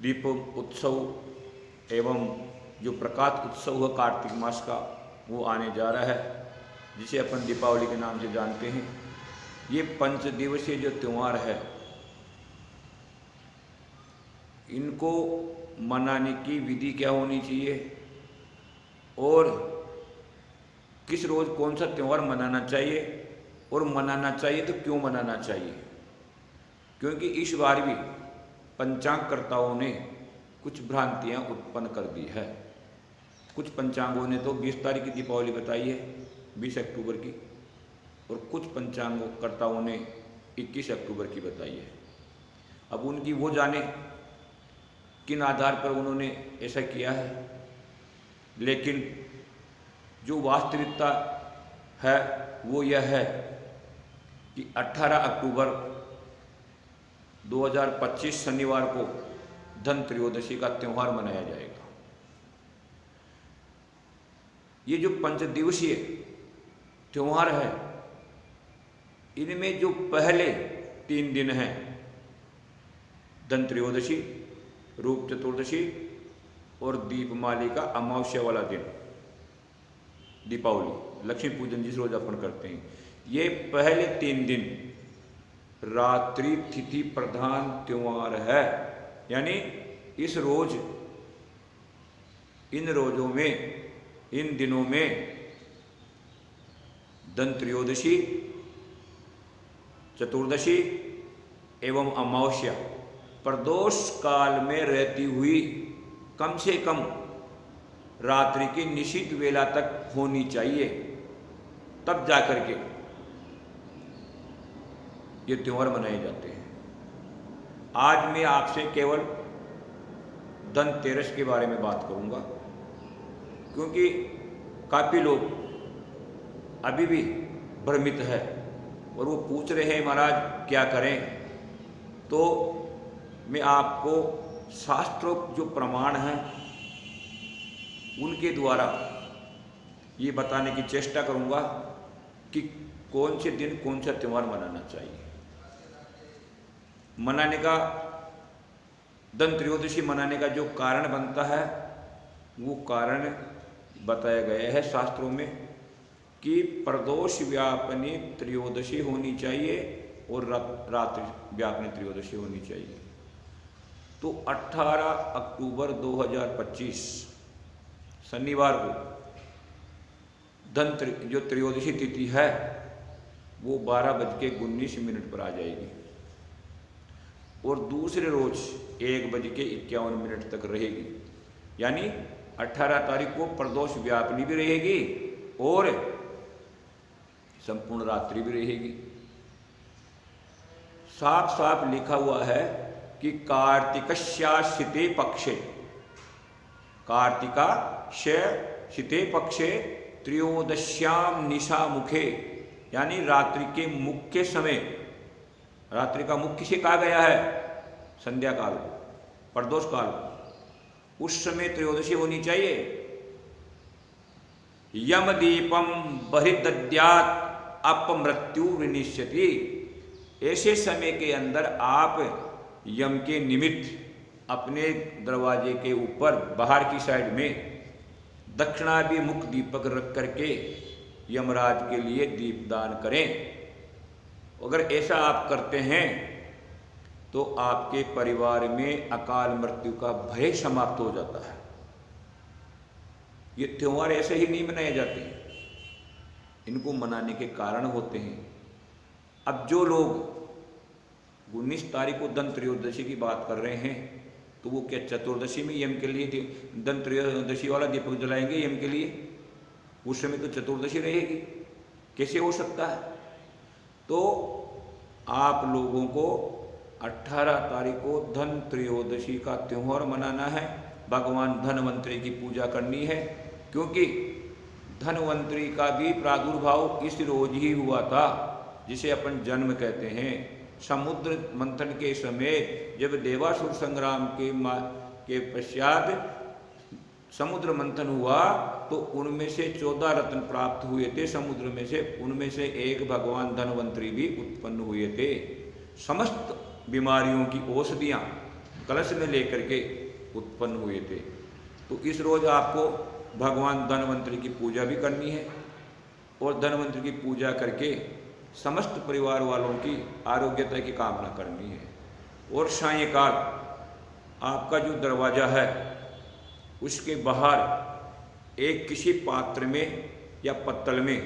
दीप उत्सव एवं जो प्रकाश उत्सव है कार्तिक मास का वो आने जा रहा है, जिसे अपन दीपावली के नाम से जानते हैं। ये 5 दिवसीय जो त्यौहार है, इनको मनाने की विधि क्या होनी चाहिए और किस रोज कौन सा त्यौहार मनाना चाहिए, और मनाना चाहिए तो क्यों मनाना चाहिए। क्योंकि इस बार भी पंचांगकर्ताओं ने कुछ भ्रांतियां उत्पन्न कर दी है। कुछ पंचांगों ने तो 20 तारीख की दीपावली बताई है, 20 अक्टूबर की, और कुछ पंचांगकर्ताओं ने 21 अक्टूबर की बताई है। अब उनकी वो जाने किन आधार पर उन्होंने ऐसा किया है, लेकिन जो वास्तविकता है वो यह है कि 18 अक्टूबर 2025 शनिवार को धन त्रयोदशी का त्यौहार मनाया जाएगा। ये जो 5 दिवसीय त्यौहार है, इनमें जो पहले 3 दिन हैं, धन त्रयोदशी, रूप चतुर्दशी और दीपमाली का अमावस्या वाला दिन, दीपावली, लक्ष्मी पूजन जिस रोज अपन करते हैं, ये पहले 3 दिन रात्रि तिथि प्रधान त्यौहार है। यानी इस रोज, इन रोजों में, इन दिनों में धन त्रयोदशी, चतुर्दशी एवं अमावस्या प्रदोष काल में रहती हुई कम से कम रात्रि की निश्चित वेला तक होनी चाहिए, तब जाकर के ये त्यौहार मनाए जाते हैं। आज मैं आपसे केवल धनतेरस के बारे में बात करूंगा, क्योंकि काफ़ी लोग अभी भी भ्रमित है और वो पूछ रहे हैं महाराज क्या करें। तो मैं आपको शास्त्रों जो प्रमाण हैं उनके द्वारा ये बताने की चेष्टा करूंगा कि कौन से दिन कौन सा त्यौहार मनाना चाहिए। मनाने का, धन त्रयोदशी मनाने का जो कारण बनता है वो कारण बताया गया है शास्त्रों में कि प्रदोष व्यापनी त्रयोदशी होनी चाहिए और रात्रि व्यापनी त्रयोदशी होनी चाहिए। तो 18 अक्टूबर 2025 शनिवार को धन जो त्रयोदशी तिथि है वो 12:19 पर आ जाएगी और दूसरे रोज 1:51 तक रहेगी। यानी 18 तारीख को प्रदोष व्यापनी भी रहेगी और संपूर्ण रात्रि भी रहेगी। साफ साफ लिखा हुआ है कि कार्तिकस्याशिते पक्षे, कार्तिकास्य शिते पक्षे त्रयोदश्याम निशा मुखे, यानी रात्रि के मुख्य समय, रात्रि का मुख्य से कहा गया है संध्या काल को, प्रदोष काल को, उस समय त्रयोदशी होनी चाहिए। यम दीपम बहिर्दद्यात् अपमृत्यु विनिश्यति, ऐसे समय के अंदर आप यम के निमित्त अपने दरवाजे के ऊपर बाहर की साइड में दक्षिणाभिमुख दीपक रख करके यमराज के लिए दीपदान करें। अगर ऐसा आप करते हैं तो आपके परिवार में अकाल मृत्यु का भय समाप्त हो जाता है। ये त्यौहार ऐसे ही नहीं मनाए जाते, इनको मनाने के कारण होते हैं। अब जो लोग 19 तारीख को धन त्रयोदशी की बात कर रहे हैं तो वो क्या चतुर्दशी में यम के लिए धन त्रयोदशी वाला दीपक जलाएंगे यम के लिए? उस समय तो चतुर्दशी रहेगी, कैसे हो सकता है? तो आप लोगों को 18 तारीख को धन त्रयोदशी का त्यौहार मनाना है, भगवान धनवंतरी की पूजा करनी है, क्योंकि धनवंतरी का भी प्रादुर्भाव इस रोज ही हुआ था, जिसे अपन जन्म कहते हैं। समुद्र मंथन के समय जब देवासुर संग्राम के पश्चात समुद्र मंथन हुआ तो उनमें से 14 रत्न प्राप्त हुए थे समुद्र में से, उनमें से एक भगवान धनवंतरी भी उत्पन्न हुए थे। समस्त बीमारियों की औषधियाँ कलश में लेकर के उत्पन्न हुए थे। तो इस रोज आपको भगवान धन्वंतरि की पूजा भी करनी है और धन्वंतरि की पूजा करके समस्त परिवार वालों की आरोग्यता की कामना करनी है। और सायंकाल आपका जो दरवाज़ा है उसके बाहर एक किसी पात्र में या पत्तल में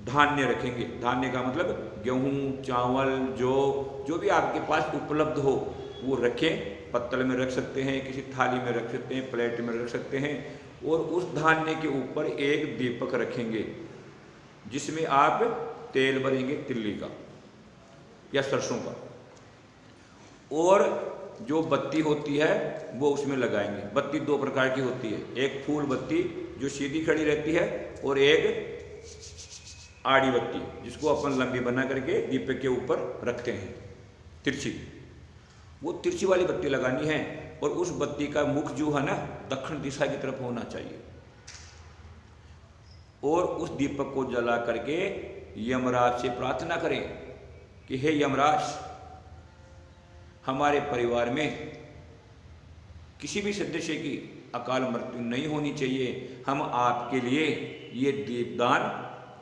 धान्य रखेंगे। धान्य का मतलब गेहूँ, चावल, जौ, जो भी आपके पास उपलब्ध हो वो रखें। पत्तल में रख सकते हैं, किसी थाली में रख सकते हैं, प्लेट में रख सकते हैं। और उस धान्य के ऊपर एक दीपक रखेंगे जिसमें आप तेल भरेंगे तिल्ली का या सरसों का, और जो बत्ती होती है वो उसमें लगाएंगे। बत्ती दो प्रकार की होती है, एक फूल बत्ती जो सीधी खड़ी रहती है और एक आड़ी बत्ती जिसको अपन लंबी बना करके दीपक के ऊपर रखते हैं, तिरछी। वो तिरछी वाली बत्ती लगानी है और उस बत्ती का मुख जो है ना दक्षिण दिशा की तरफ होना चाहिए। और उस दीपक को जला करके यमराज से प्रार्थना करें कि हे यमराज, हमारे परिवार में किसी भी सदस्य की अकाल मृत्यु नहीं होनी चाहिए, हम आपके लिए ये दीपदान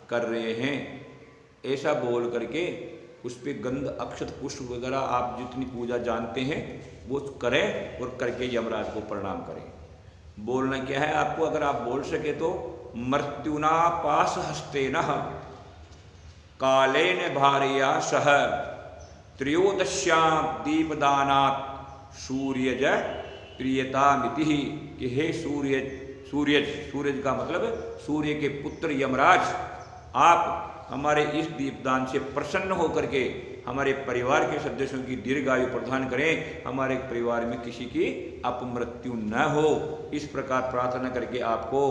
कर रहे हैं। ऐसा बोल करके उस पर गंध, अक्षत, पुष्प वगैरह आप जितनी पूजा जानते हैं वो करें और करके यमराज को प्रणाम करें। बोलना क्या है आपको, अगर आप बोल सके तो मृत्युना पास हस्तेन कालेन भार्या सह त्रयोदश्याम दीपदानात् सूर्यज प्रियतामिति, कि हे सूर्यज का मतलब सूर्य के पुत्र यमराज, आप हमारे इस दीपदान से प्रसन्न होकर के हमारे परिवार के सदस्यों की दीर्घायु प्रदान करें, हमारे परिवार में किसी की अपमृत्यु न हो। इस प्रकार प्रार्थना करके आपको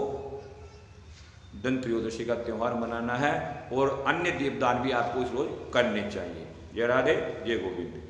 धन त्रयोदशी का त्यौहार मनाना है और अन्य दीपदान भी आपको इस रोज करने चाहिए। जय राधे, जय गोविंद।